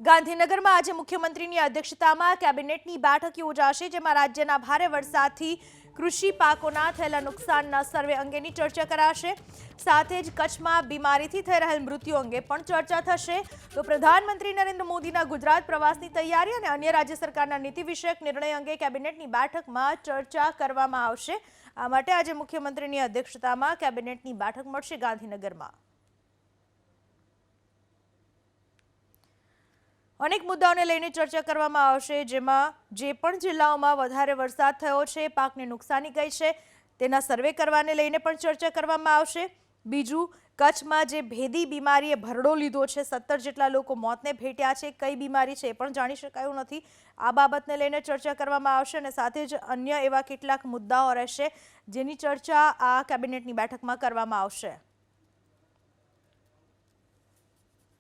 ગાંધીનગરમાં આજે મુખ્યમંત્રીની અધ્યક્ષતામાં કેબિનેટની બેઠક યોજાશે, જેમાં રાજ્યના ભારે વરસાદથી કૃષિ પાકોના થયેલા નુકસાનના સર્વે અંગેની ચર્ચા કરાશે. સાથે જ કચ્છમાં બીમારીથી થઈ રહેલ મૃત્યુ અંગે પણ ચર્ચા થશે. તો પ્રધાનમંત્રી નરેન્દ્ર મોદીના ગુજરાત પ્રવાસની તૈયારી અને અન્ય રાજ્ય સરકારના નીતિ વિષયક નિર્ણય અંગે કેબિનેટની બેઠકમાં ચર્ચા કરવામાં આવશે. આ માટે આજે મુખ્યમંત્રીની અધ્યક્ષતામાં કેબિનેટની બેઠક મળશે ગાંધીનગરમાં. અનેક મુદ્દાઓને લઈને ચર્ચા કરવામાં આવશે, જેમાં જે પણ જિલ્લાઓમાં વધારે વરસાદ થયો છે, પાકને નુકસાની ગઈ છે, તેના સર્વે કરવાને લઈને પણ ચર્ચા કરવામાં આવશે. બીજું, કચ્છમાં જે ભેદી બીમારીએ ભરડો લીધો છે, 17 જેટલા લોકો મોતને ભેટ્યા છે, કઈ બીમારી છે એ પણ જાણી શકાયું નથી. આ બાબતને લઈને ચર્ચા કરવામાં આવશે અને સાથે જ અન્ય એવા કેટલાક મુદ્દાઓ રહેશે જેની ચર્ચા આ કેબિનેટની બેઠકમાં કરવામાં આવશે.